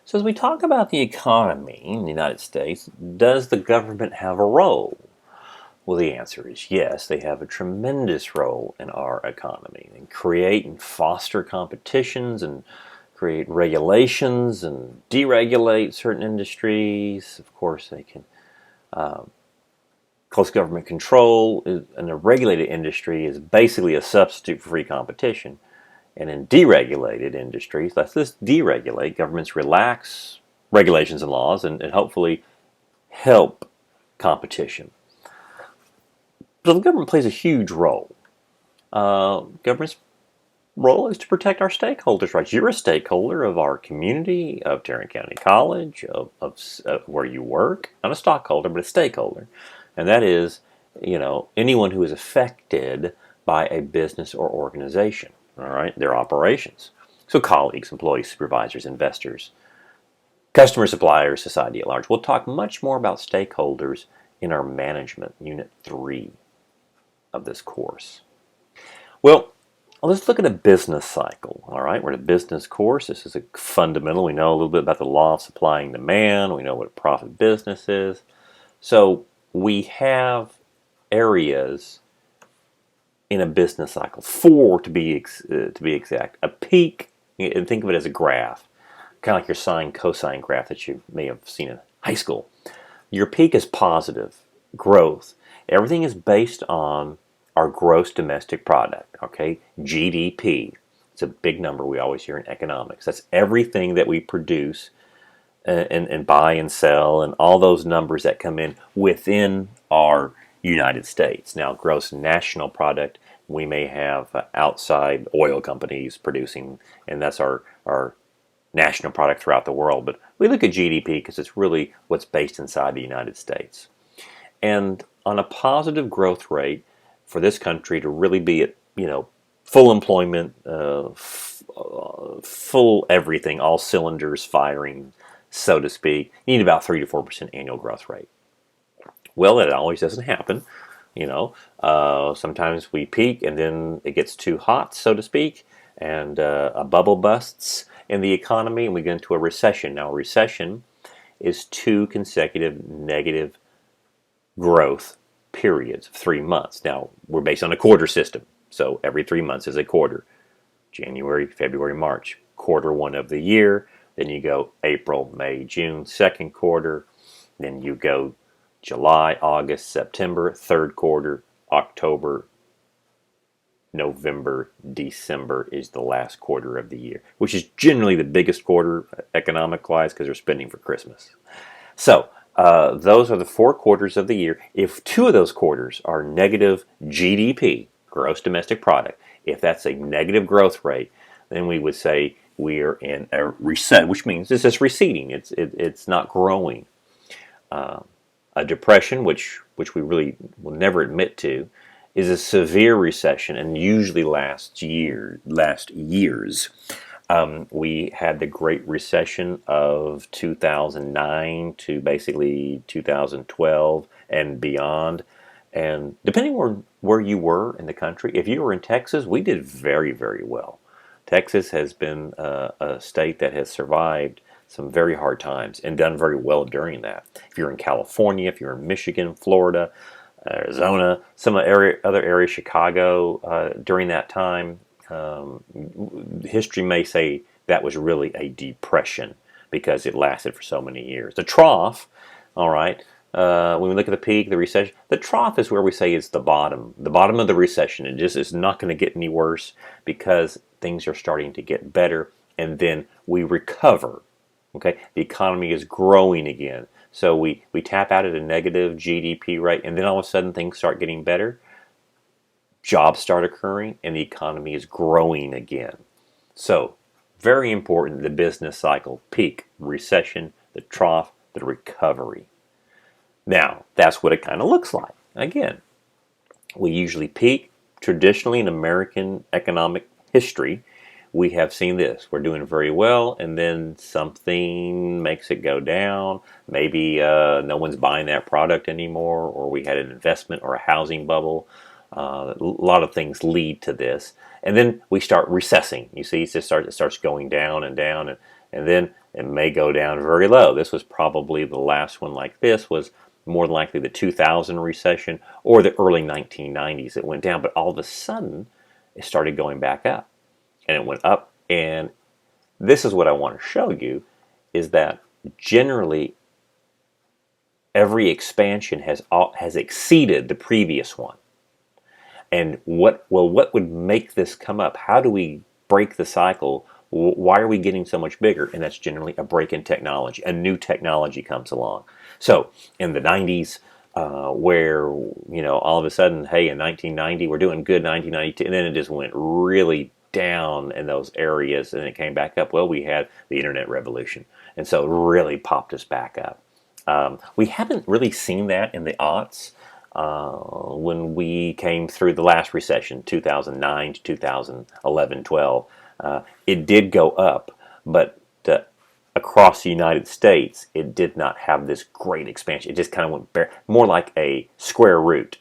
So, as we talk about the economy in the United States, does the government have a role? Well, the answer is yes. They have a tremendous role in our economy. They create and foster competitions and create regulations and deregulate certain industries. Of course, they can close government control in a regulated industry is basically a substitute for free competition. And in deregulated industries, let's just deregulate. Governments relax regulations and laws and hopefully help competition. So the government plays a huge role. Government's role is to protect our stakeholders' rights. You're a stakeholder of our community, of Tarrant County College, of where you work. Not a stockholder, but a stakeholder. And that is, anyone who is affected by a business or organization, all right, their operations. So colleagues, employees, supervisors, investors, customers, suppliers, society at large. We'll talk much more about stakeholders in our management, Unit 3 of this course. Well, let's look at a business cycle. All right, we're in a business course. This is a fundamental. We know a little bit about the law of supply and demand. We know what a profit business is. So we have areas in a business cycle, four to be exact. A peak, and think of it as a graph, kind of like your sine cosine graph that you may have seen in high school. Your peak is positive growth. Everything is based on our gross domestic product, okay? GDP. It's a big number we always hear in economics. That's everything that we produce and buy and sell and all those numbers that come in within our United States. Now, gross national product, we may have outside oil companies producing, and that's our national product throughout the world. But we look at GDP because it's really what's based inside the United States. And on a positive growth rate for this country to really be at, full employment, full everything, all cylinders firing, so to speak, you need about 3 to 4% annual growth rate. Well, that always doesn't happen. Sometimes we peak and then it gets too hot, so to speak, and a bubble busts in the economy and we get into a recession. Now, a recession is 2 consecutive negative growth periods of 3 months. Now, we're based on a quarter system, so every 3 months is a quarter. January, February, March, quarter one of the year. Then you go April, May, June, second quarter. Then you go July, August, September, third quarter, October, November, December is the last quarter of the year, which is generally the biggest quarter economic-wise because they're spending for Christmas. So those are the 4 quarters of the year. If 2 of those quarters are negative GDP, gross domestic product, if that's a negative growth rate, then we would say we're in a recession, which means it's just receding. It's not growing. A depression, which we really will never admit to, is a severe recession and usually lasts years. We had the Great Recession of 2009 to basically 2012 and beyond. And depending on where you were in the country, if you were in Texas, we did very, very well. Texas has been a state that has survived some very hard times and done very well during that. If you're in California, if you're in Michigan, Florida, Arizona, some other areas, Chicago, during that time, history may say that was really a depression because it lasted for so many years. The trough, all right, when we look at the peak, the recession, the trough is where we say it's the bottom of the recession. It just is not going to get any worse because things are starting to get better, and then we recover. Okay, the economy is growing again. So we tap out at a negative GDP rate, and then all of a sudden things start getting better. Jobs start occurring, and the economy is growing again. So very important, the business cycle: peak, recession, the trough, the recovery. Now, that's what it kind of looks like. Again, we usually peak. Traditionally in American economic history, we have seen this. We're doing very well, and then something makes it go down. Maybe no one's buying that product anymore, or we had an investment or a housing bubble. A lot of things lead to this. And then we start recessing. You see, it starts going down and down, and then It may go down very low. This was probably the last one like this, was more than likely the 2000 recession or the early 1990s. It went down, but all of a sudden it started going back up. And it went up, and this is what I want to show you, is that generally every expansion has exceeded the previous one. And what would make this come up? How do we break the cycle? Why are we getting so much bigger? And that's generally a break in technology. A new technology comes along. So in the 90s, where all of a sudden, hey, in 1990 we're doing good, 1992, and then it just went really down in those areas, and it came back up. Well, we had the internet revolution, and so it really popped us back up. We haven't really seen that in the aughts. When we came through the last recession, 2009 to 2011, 12, it did go up, but across the United States, it did not have this great expansion. It just kind of went more like a square root,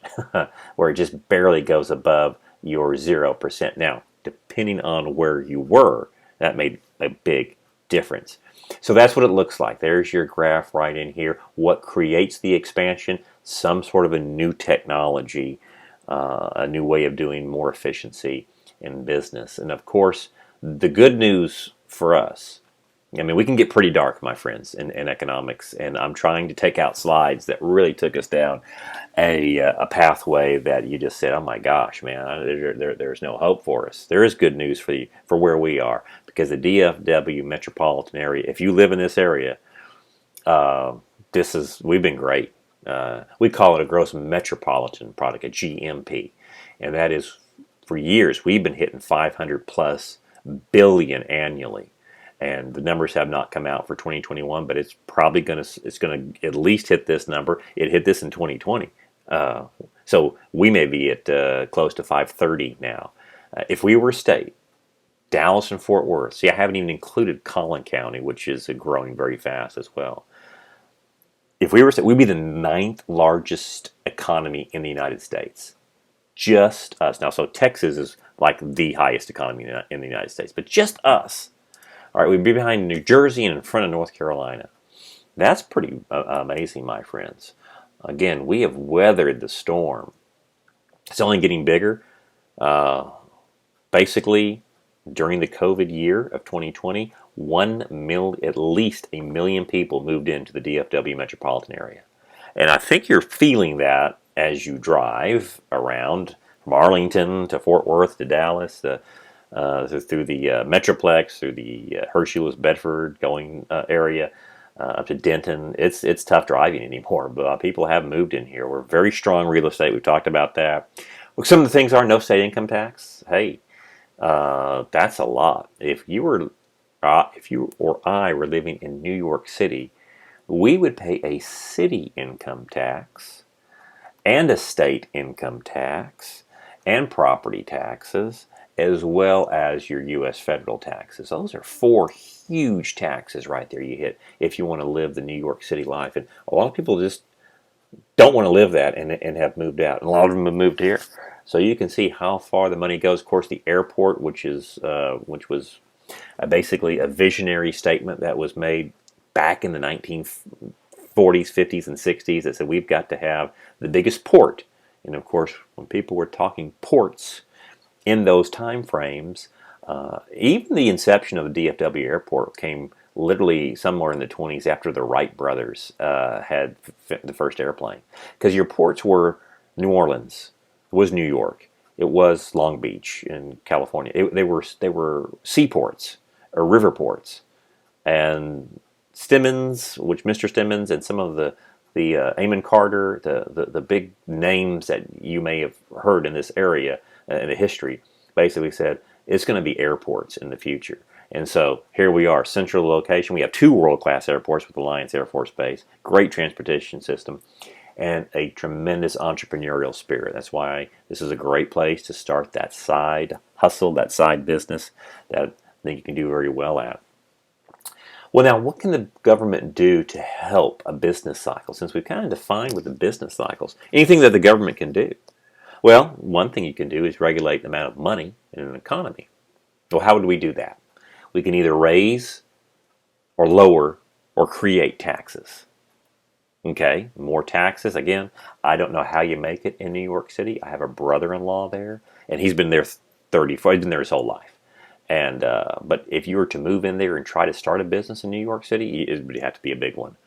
where it just barely goes above your 0%. Now, depending on where you were, that made a big difference. So that's what it looks like. There's your graph right in here. What creates the expansion? Some sort of a new technology, a new way of doing more efficiency in business. And of course, the good news for us, I mean, we can get pretty dark, my friends, in economics, and I'm trying to take out slides that really took us down a pathway that you just said, oh my gosh, man, there's no hope for us. There is good news for where we are, because the DFW metropolitan area, if you live in this area, we've been great. We call it a gross metropolitan product, a GMP, and that is, for years we've been hitting 500 plus billion annually. And the numbers have not come out for 2021, but it's probably going to at least hit this number. It hit this in 2020. So we may be at close to 530 now. If we were a state, Dallas and Fort Worth, see, I haven't even included Collin County, which is growing very fast as well. If we were a state, we'd be the 9th largest economy in the United States. Just us. Now, so Texas is like the highest economy in the United States, but just us. All right, we'd be behind New Jersey and in front of North Carolina. That's pretty amazing, my friends. Again, we have weathered the storm. It's only getting bigger. Basically, during the COVID year of 2020, at least 1 million people moved into the DFW metropolitan area. And I think you're feeling that as you drive around from Arlington to Fort Worth to Dallas, through the Metroplex, through the Hershey Lewis Bedford going area, up to Denton. It's tough driving anymore, but people have moved in here. We're very strong real estate. We've talked about that. Well, some of the things are no state income tax. Hey, that's a lot. If you or I were living in New York City, we would pay a city income tax and a state income tax and property taxes, as well as your U.S. federal taxes. Those are 4 huge taxes right there you hit if you want to live the New York City life. And a lot of people just don't want to live that and have moved out. And a lot of them have moved here. So you can see how far the money goes. Of course, the airport, which was basically a visionary statement that was made back in the 1940s, 50s, and 60s, that said we've got to have the biggest port. And of course, when people were talking ports in those time frames, even the inception of the DFW airport came literally somewhere in the 20s, after the Wright brothers had the first airplane. Because your ports were New Orleans, it was New York, it was Long Beach in California. They were seaports or river ports, and Mr. Stemmons, and some of the Amon Carter, the big names that you may have heard in this area in the history, basically said it's going to be airports in the future. And so here we are, central location. We have 2 world-class airports with Alliance Air Force Base, great transportation system, and a tremendous entrepreneurial spirit. That's why this is a great place to start that side hustle, that side business that I think you can do very well at. Well, now, what can the government do to help a business cycle? Since we've kind of defined what the business cycles, anything that the government can do. Well, one thing you can do is regulate the amount of money in an economy. Well, how would we do that? We can either raise or lower or create taxes. Okay, more taxes. Again, I don't know how you make it in New York City. I have a brother-in-law there, and he's been there 34. He's been there his whole life. And but if you were to move in there and try to start a business in New York City, it would have to be a big one.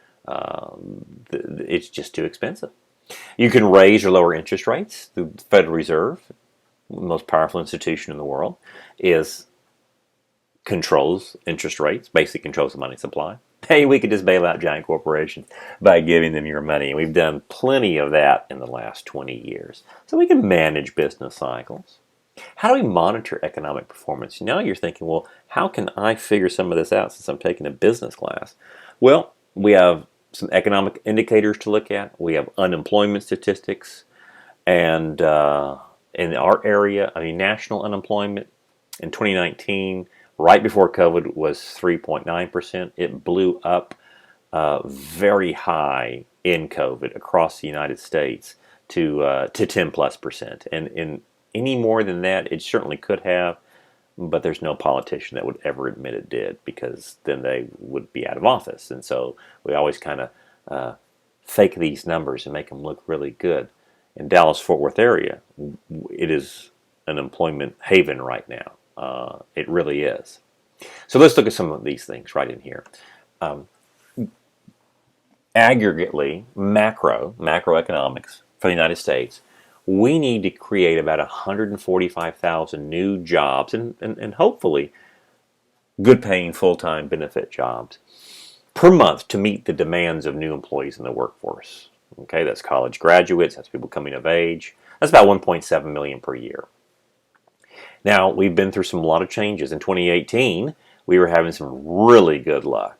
It's just too expensive. You can raise or lower interest rates. The Federal Reserve, the most powerful institution in the world, is controls interest rates, basically controls the money supply. Hey, we could just bail out giant corporations by giving them your money. And we've done plenty of that in the last 20 years. So we can manage business cycles. How do we monitor economic performance? Now you're thinking, well, how can I figure some of this out since I'm taking a business class? Well, we have some economic indicators to look at. We have unemployment statistics. And in our area, national unemployment in 2019, right before COVID, was 3.9%. It blew up very high in COVID across the United States to 10+%. And in any more than that, it certainly could have, but there's no politician that would ever admit it did, because then they would be out of office. And so we always kind of fake these numbers and make them look really good. In Dallas-Fort Worth area, it is an employment haven right now. It really is. So let's look at some of these things right in here. Aggregately, macroeconomics for the United States, we need to create about 145,000 new jobs and hopefully good paying full-time benefit jobs per month to meet the demands of new employees in the workforce. Okay, that's college graduates, that's people coming of age. That's about 1.7 million per year. Now, we've been through a lot of changes. In 2018, we were having some really good luck.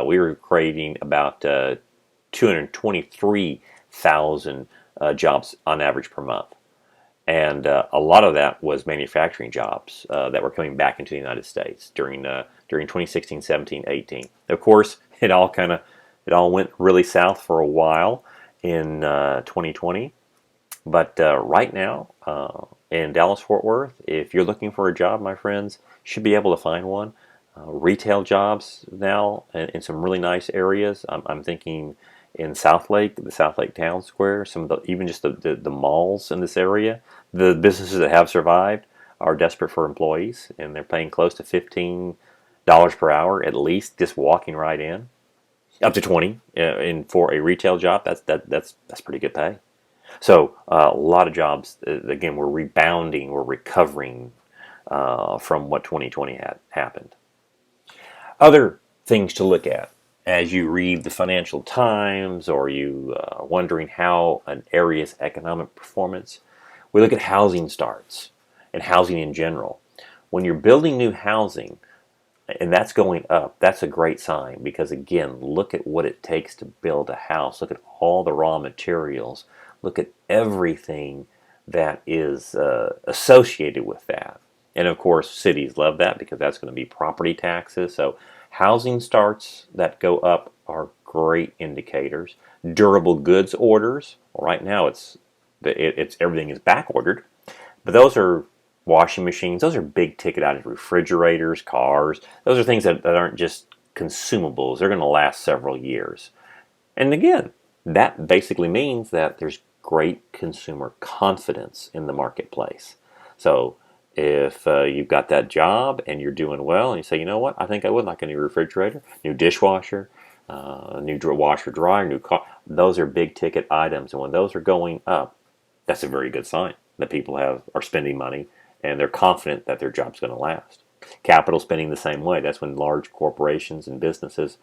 We were creating about 223,000 jobs on average per month. And a lot of that was manufacturing jobs that were coming back into the United States during 2016, 17, 18. Of course, it all went really south for a while in 2020. But right now, in Dallas-Fort Worth, if you're looking for a job, my friends, you should be able to find one. Retail jobs now in some really nice areas. I'm thinking in South Lake, the South Lake Town Square, even just the malls in this area. The businesses that have survived are desperate for employees, and they're paying close to $15 per hour at least, just walking right in. Up to 20 for a retail job. That's pretty good pay. So a lot of jobs, again, we're rebounding, we're recovering from what 2020 had happened. Other things to look at as you read the Financial Times, or you are wondering how an area's economic performance, we look at housing starts and housing in general. When you're building new housing, and that's going up, that's a great sign, because again, look at what it takes to build a house. Look at all the raw materials. Look at everything that is associated with that. And of course, cities love that because that's going to be property taxes. So housing starts that go up are great indicators. Durable goods orders, well, right now it's everything is back ordered, but those are washing machines. Those are big ticket items, refrigerators, cars. Those are things that aren't just consumables. They're going to last several years. And again, that basically means that there's great consumer confidence in the marketplace. So if you've got that job and you're doing well, and you say, you know what, I think I would like a new refrigerator, new dishwasher, new washer dryer, new car. Those are big ticket items, and when those are going up, that's a very good sign that people are spending money and they're confident that their job's going to last. Capital spending the same way. That's when large corporations and businesses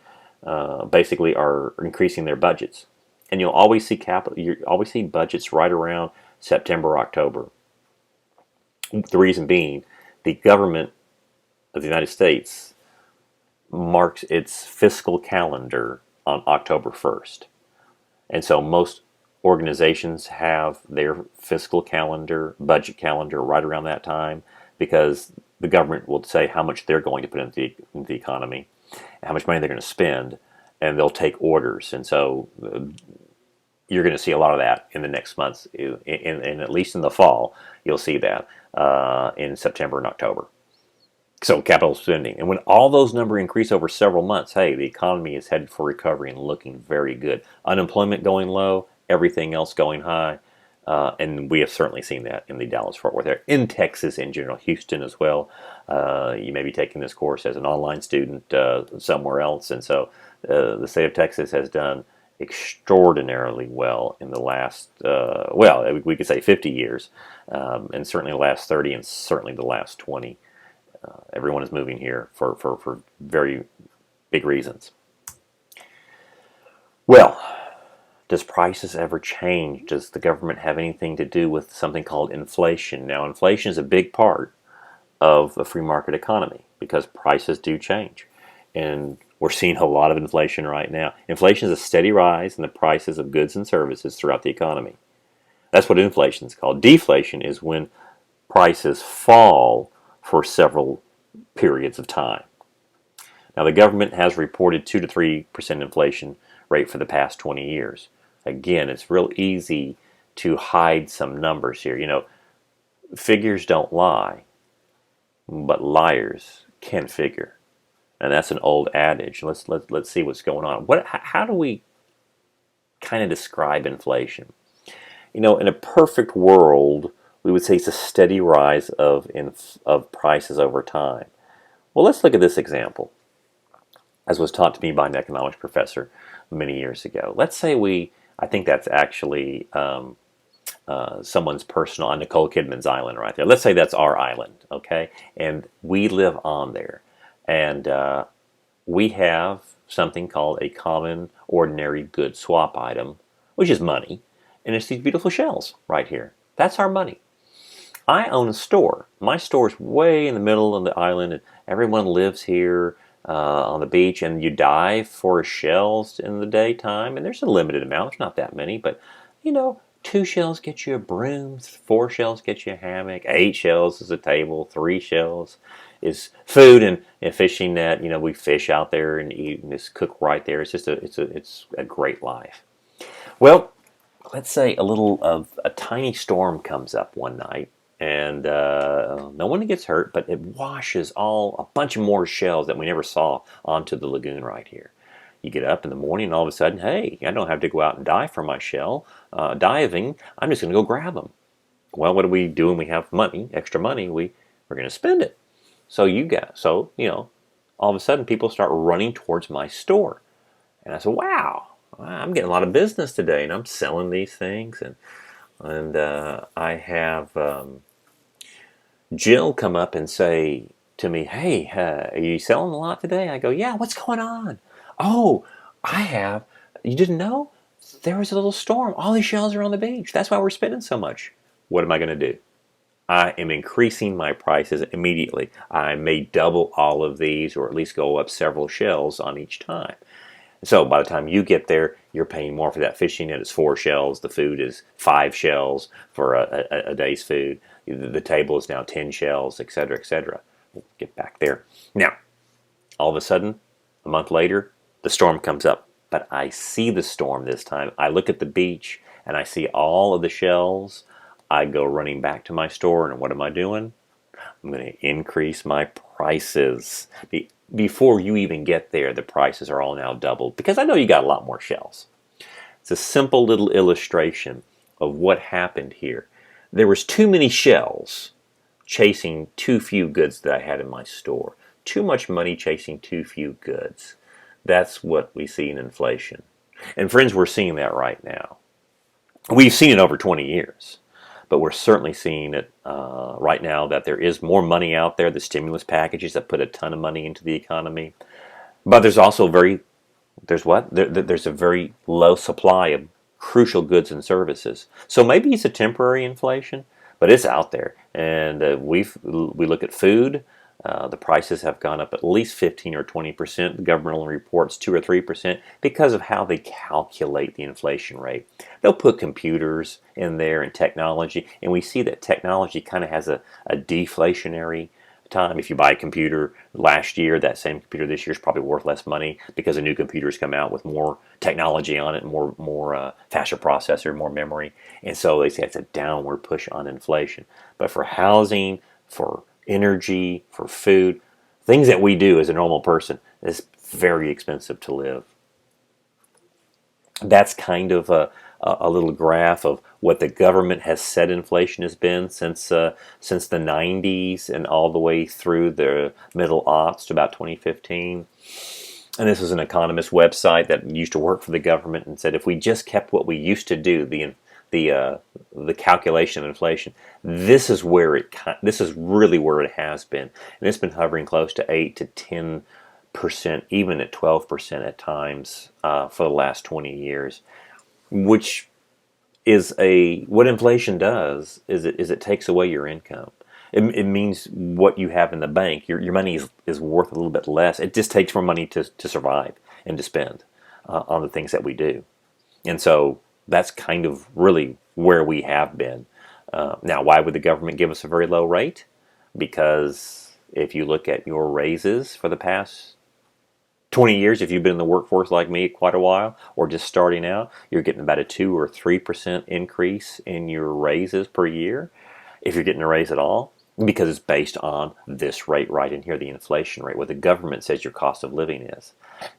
basically are increasing their budgets. And you'll always see budgets right around September, October. The reason being, the government of the United States marks its fiscal calendar on October 1st. And so most organizations have their fiscal calendar, budget calendar right around that time, because the government will say how much they're going to put into the economy, how much money they're going to spend, and they'll take orders. And so you're going to see a lot of that in the next months, and at least in the fall, you'll see that in September and October. So capital spending. And when all those numbers increase over several months, hey, the economy is headed for recovery and looking very good. Unemployment going low, everything else going high. And we have certainly seen that in the Dallas-Fort Worth area, in Texas in general, Houston as well. You may be taking this course as an online student somewhere else. And so the state of Texas has done extraordinarily well in the last, well, we could say 50 years, and certainly the last 30 and certainly the last 20. Everyone is moving here for very big reasons. Well, does prices ever change? Does the government have anything to do with something called inflation? Now, inflation is a big part of a free market economy because prices do change. And we're seeing a lot of inflation right now. Inflation is a steady rise in the prices of goods and services throughout the economy. That's what inflation is called. Deflation is when prices fall for several periods of time. Now, the government has reported 2 to 3% inflation rate for the past 20 years. Again, it's real easy to hide some numbers here. You know, figures don't lie, but liars can figure. And that's an old adage. Let's see what's going on. How do we kind of describe inflation? You know, in a perfect world, we would say it's a steady rise of prices over time. Well, let's look at this example, as was taught to me by an economics professor many years ago. Let's say I think that's actually someone's personal, on Nicole Kidman's island right there. Let's say that's our island, okay? And we live on there. And we have something called a common ordinary good swap item, which is money. And it's these beautiful shells right here. That's our money. I own a store. My store's way in the middle of the island, and everyone lives here on the beach, and you dive for shells in the daytime, and there's a limited amount. There's not that many, but, you know, 2 shells get you a broom, 4 shells get you a hammock, 8 shells is a table, 3 shells is food and a fishing net. You know, we fish out there and eat and just cook right there. It's just it's a great life. Well, let's say a tiny storm comes up one night, and no one gets hurt, but it washes a bunch of more shells that we never saw onto the lagoon right here. You get up in the morning, and all of a sudden, hey, I don't have to go out and dive for my shell. Diving, I'm just going to go grab them. Well, what do we do when we have money, extra money? We're going to spend it. So you know, all of a sudden, people start running towards my store, and I said, wow. I'm getting a lot of business today, and I'm selling these things, and I have Jill come up and say to me, "Hey, are you selling a lot today?" I go, "Yeah. What's going on?" "Oh, I have. You didn't know? There was a little storm. All these shells are on the beach. That's why we're spending so much." What am I going to do? I am increasing my prices immediately. I may double all of these, or at least go up several shells on each time. So by the time you get there, you're paying more for that fishing net. It's 4 shells. The food is 5 shells for a day's food. The table is now 10 shells, etc., etc. We'll get back there. Now, all of a sudden, a month later, the storm comes up. But I see the storm this time. I look at the beach, and I see all of the shells. I go running back to my store, and what am I doing? I'm going to increase my prices. Before you even get there, the prices are all now doubled because I know you got a lot more shells. It's a simple little illustration of what happened here. There was too many shells chasing too few goods that I had in my store. Too much money chasing too few goods. That's what we see in inflation. And friends, we're seeing that right now. We've seen it over 20 years. But we're certainly seeing it right now that there is more money out there, the stimulus packages that put a ton of money into the economy. But there's also there's a very low supply of crucial goods and services. So maybe it's a temporary inflation, but it's out there. And we look at food. The prices have gone up at least 15 or 20%. The government only reports 2 or 3% because of how they calculate the inflation rate. They'll put computers in there and technology, and we see that technology kind of has a deflationary time. If you buy a computer last year, that same computer this year is probably worth less money because a new computers come out with more technology on it, more faster processor, more memory, and so they say it's a downward push on inflation. But for housing, for energy, for food, things that we do as a normal person is very expensive to live. That's kind of a little graph of what the government has said inflation has been since the 90s and all the way through the middle aughts to about 2015. And this is an economist website that used to work for the government and said if we just kept what we used to do, the calculation of inflation, this is really where it has been, and it's been hovering close to 8 to 10%, even at 12% at times for the last 20 years, which is what inflation does is it takes away your income. It means what you have in the bank, your money is worth a little bit less. It just takes more money to survive and to spend on the things that we do. And so that's kind of really where we have been. Now, why would the government give us a very low rate? Because if you look at your raises for the past 20 years, if you've been in the workforce like me quite a while, or just starting out, you're getting about a 2 or 3% increase in your raises per year, if you're getting a raise at all, because it's based on this rate right in here, the inflation rate, what the government says your cost of living is.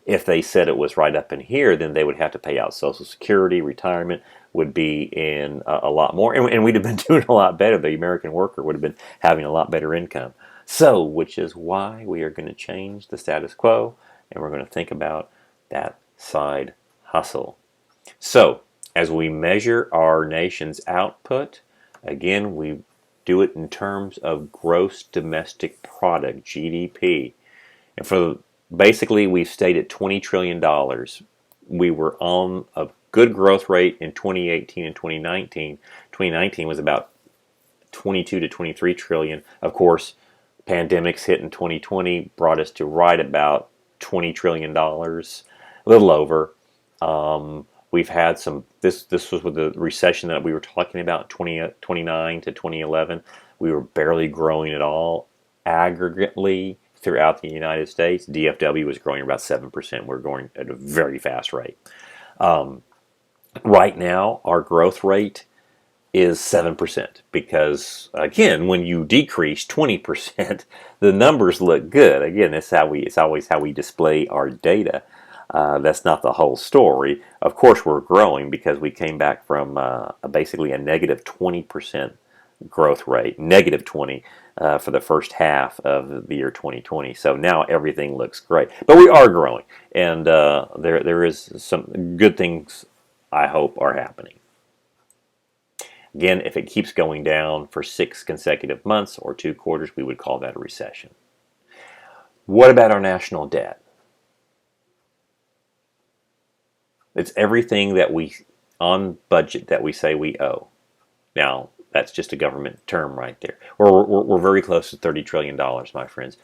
If they said it was right up in here, then they would have to pay out Social Security, retirement would be in a lot more, and we'd have been doing a lot better. The American worker would have been having a lot better income. So, which is why we are going to change the status quo, and we're going to think about that side hustle. So, as we measure our nation's output, again, we do it in terms of gross domestic product, GDP. And basically, we've stayed at $20 trillion. We were on a good growth rate in 2018 and 2019. 2019 was about 22 to 23 trillion. Of course, pandemics hit in 2020, brought us to right about $20 trillion, a little over. We've had this was with the recession that we were talking about, 2009 to 2011. We were barely growing at all aggregately throughout the United States. DFW was growing about 7%. We're growing at a very fast rate. Right now, our growth rate is 7% because, again, when you decrease 20%, the numbers look good. Again, it's always how we display our data. That's not the whole story. Of course, we're growing because we came back from basically a negative 20% growth rate, negative 20 for the first half of the year 2020. So now everything looks great, but we are growing, and there is some good things I hope are happening. Again, if it keeps going down for 6 consecutive months or 2 quarters, we would call that a recession. What about our national debt? It's everything that we on budget that we say we owe. Now, that's just a government term right there. We're very close to $30 trillion, my friends.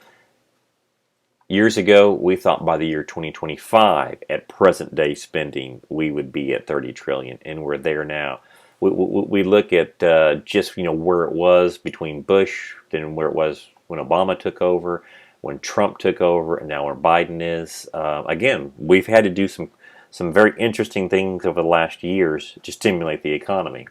Years ago, we thought by the year 2025, at present day spending, we would be at 30 trillion, and we're there now. We look at just where it was between Bush, then where it was when Obama took over, when Trump took over, and now where Biden is. Again, we've had to do some very interesting things over the last years to stimulate the economy,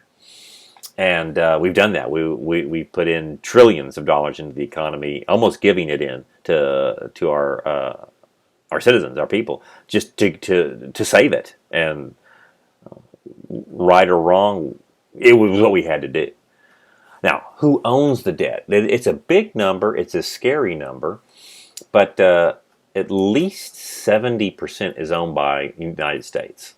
and we've done that. We put in trillions of dollars into the economy, almost giving it in to our citizens, our people, just to save it. And right or wrong, it was what we had to do. Now, who owns the debt? It's a big number. It's a scary number, but at least 70% is owned by the United States.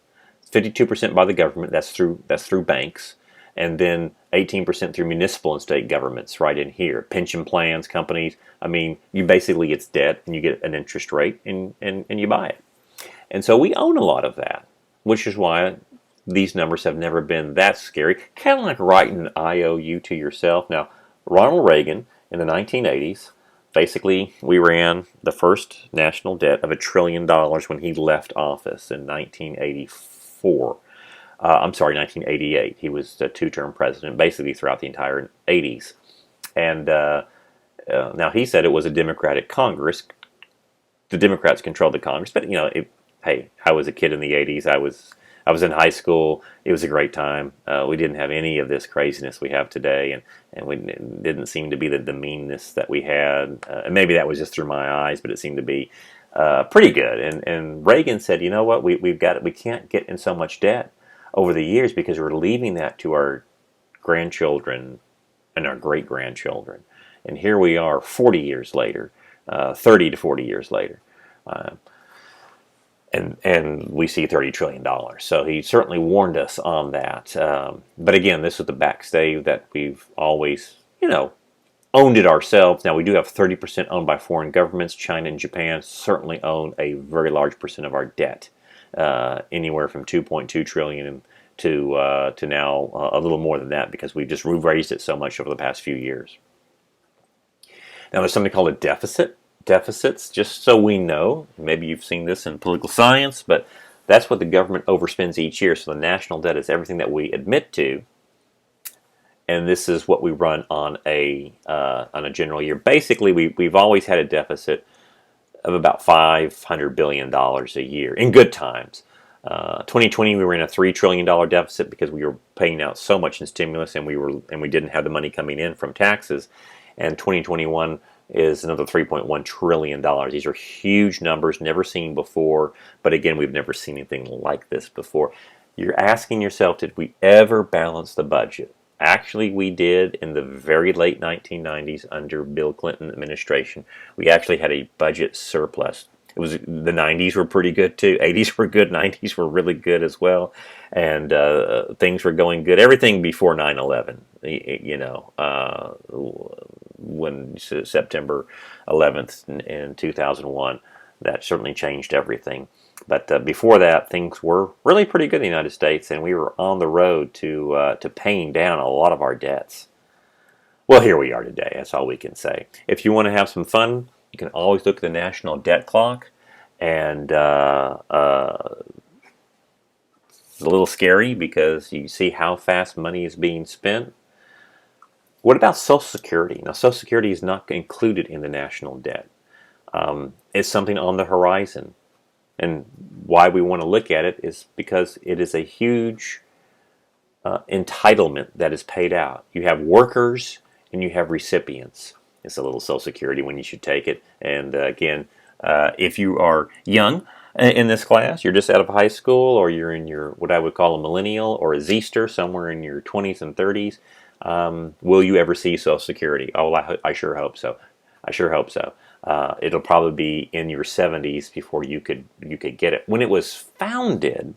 52% by the government. That's through banks, and then 18% through municipal and state governments. Right in here, pension plans, companies. I mean, it's debt, and you get an interest rate, and you buy it. And so we own a lot of that, which is why these numbers have never been that scary. Kind of like writing an IOU to yourself. Now, Ronald Reagan in the 1980s, basically, we ran the first national debt of $1 trillion when he left office in 1984. 1988. He was the 2-term president, basically throughout the entire 80s. And now he said it was a Democratic Congress. The Democrats controlled the Congress, but hey, I was a kid in the 80s. I was I was in high school. It was a great time. We didn't have any of this craziness we have today, and we it didn't seem to be the meanness that we had. And maybe that was just through my eyes, but it seemed to be pretty good. And Reagan said, you know what, we can't get in so much debt over the years because we're leaving that to our grandchildren and our great grandchildren. And here we are 40 years later, 30 to 40 years later. Uh, and we see $30 trillion. So he certainly warned us on that. But again, this is the backstay that we've always, owned it ourselves. Now we do have 30% owned by foreign governments. China and Japan certainly own a very large percent of our debt, anywhere from 2.2 trillion to now a little more than that because we've just raised it so much over the past few years. Now there's something called a deficit. Deficits, just so we know, maybe you've seen this in political science, but that's what the government overspends each year. So the national debt is everything that we admit to, and this is what we run on a general year. Basically, we've always had a deficit of about $500 billion a year in good times. 2020 we were in a $3 trillion deficit because we were paying out so much in stimulus and we didn't have the money coming in from taxes. And 2021 is another $3.1 trillion. These are huge numbers, never seen before. But again, we've never seen anything like this before. You're asking yourself, did we ever balance the budget? Actually, we did in the very late 1990s under Bill Clinton administration. We actually had a budget surplus. It was the 90s were pretty good too. 80s were good. 90s were really good as well, and things were going good. Everything before 9/11, when September 11th in 2001, that certainly changed everything. But before that, things were really pretty good in the United States, and we were on the road to paying down a lot of our debts. Well, here we are today. That's all we can say. If you want to have some fun, you can always look at the national debt clock, and it's a little scary because you see how fast money is being spent. What about Social Security? Now, Social Security is not included in the national debt. It's something on the horizon. And why we want to look at it is because it is a huge entitlement that is paid out. You have workers and you have recipients. It's a little Social Security when you should take it. And again, if you are young in this class, you're just out of high school, or you're in your what I would call a millennial or a Zester, somewhere in your 20s and 30s, will you ever see Social Security? Oh, well, I sure hope so. I sure hope so. It'll probably be in your 70s before you could get it. When it was founded,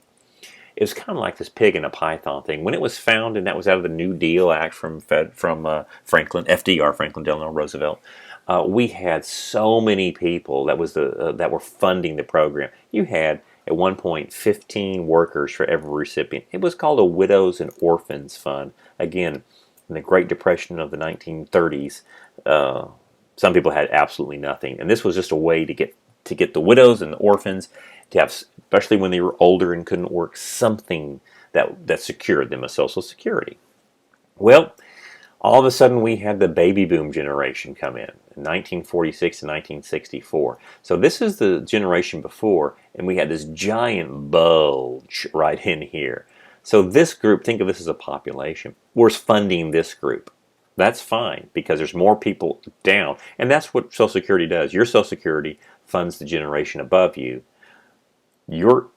it was kind of like this pig in a python thing. When it was founded, that was out of the New Deal Act from FDR, Franklin Delano Roosevelt. We had so many people that were funding the program. You had at one point 15 workers for every recipient. It was called a Widows and Orphans Fund. Again, in the Great Depression of the 1930s. Some people had absolutely nothing, and this was just a way to get the widows and the orphans to have, especially when they were older and couldn't work, something that secured them a Social Security. Well, all of a sudden we had the baby boom generation come in 1946 to 1964. So this is the generation before, and we had this giant bulge right in here. So this group, think of this as a population. We're funding this group. That's fine because there's more people down, and that's what Social Security does. Your Social Security funds the generation above you. Your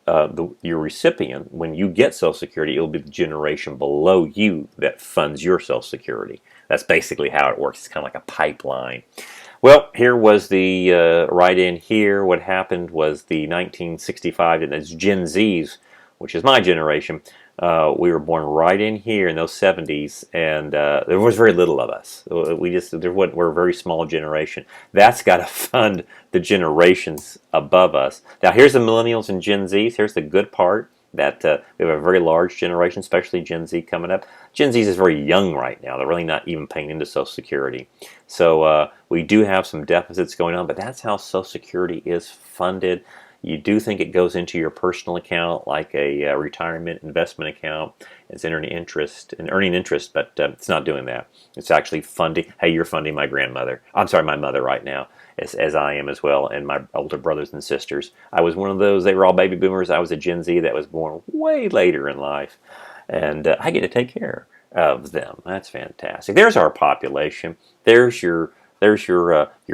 recipient, when you get Social Security, it'll be the generation below you that funds your Social Security. That's basically how it works. It's kind of like a pipeline. Well, here was the right in here. What happened was the 1965, and it's Gen Zs, which is my generation. We were born right in here in those 70s, and there was very little of us. We're a very small generation. That's got to fund the generations above us. Now, here's the millennials and Gen Zs. Here's the good part, that we have a very large generation, especially Gen Z coming up. Gen Z is very young right now. They're really not even paying into Social Security. So we do have some deficits going on, but that's how Social Security is funded. You do think it goes into your personal account like a retirement investment account. It's earning interest, but it's not doing that. It's actually funding. Hey, you're funding my mother right now, as I am as well, and my older brothers and sisters. I was one of those. They were all baby boomers. I was a Gen Z that was born way later in life, and I get to take care of them. That's fantastic. There's our population. There's your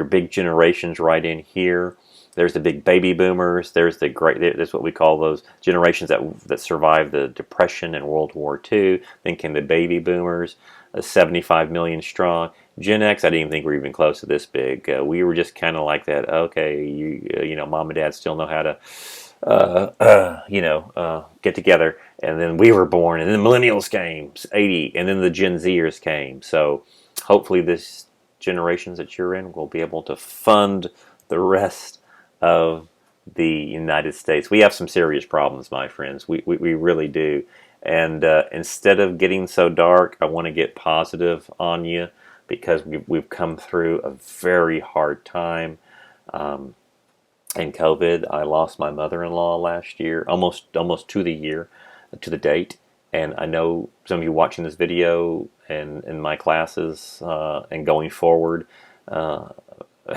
big generations right in here. There's the big baby boomers. There's the great. That's what we call those generations that survived the Depression and World War II. Then came the baby boomers, 75 million strong. Gen X, I didn't even think we were even close to this big. We were just kind of like that. Okay, you know, mom and dad still know how to get together. And then we were born, and then millennials came, 80, and then the Gen Zers came. So hopefully this generations that you're in will be able to fund the rest of the United States. We have some serious problems, my friends. We really do. And instead of getting so dark, I want to get positive on you because we've come through a very hard time. In COVID, I lost my mother-in-law last year, almost to the year, to the date. And I know some of you watching this video and in my classes and going forward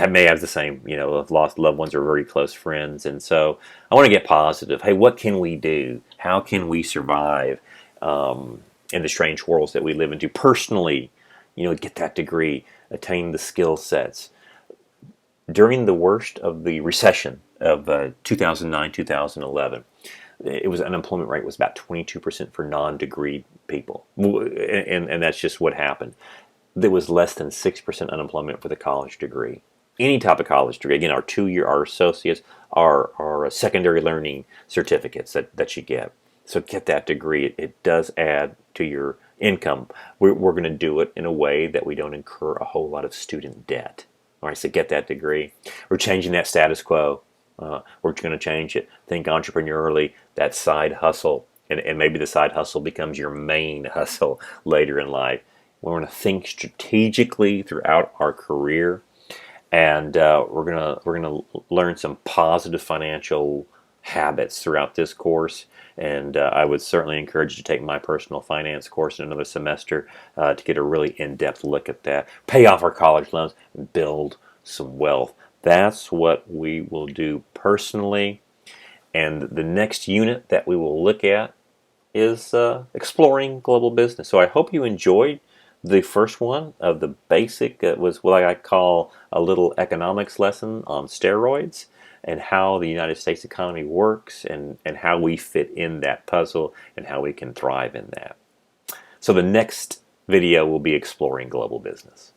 may have the same, you know, have lost loved ones or very close friends. And so I want to get positive. Hey, what can we do? How can we survive in the strange worlds that we live into personally? You know, get that degree, attain the skill sets. During the worst of the recession of 2009, 2011, it was unemployment rate was about 22% for non-degree people, and that's just what happened. There was less than 6% unemployment for the college degree. Any type of college degree, again, our 2-year, our associates, our secondary learning certificates that you get. So get that degree. It does add to your income. We're going to do it in a way that we don't incur a whole lot of student debt. All right, so get that degree. We're changing that status quo. We're going to change it. Think entrepreneurially, that side hustle, and maybe the side hustle becomes your main hustle later in life. We're going to think strategically throughout our career, and we're gonna learn some positive financial habits throughout this course. And I would certainly encourage you to take my personal finance course in another semester to get a really in-depth look at that. Pay off our college loans and build some wealth. That's what we will do personally. And the next unit that we will look at is exploring global business. So I hope you enjoyed the first one of the basic. It was what I call a little economics lesson on steroids, and how the United States economy works, and how we fit in that puzzle and how we can thrive in that. So the next video will be exploring global business.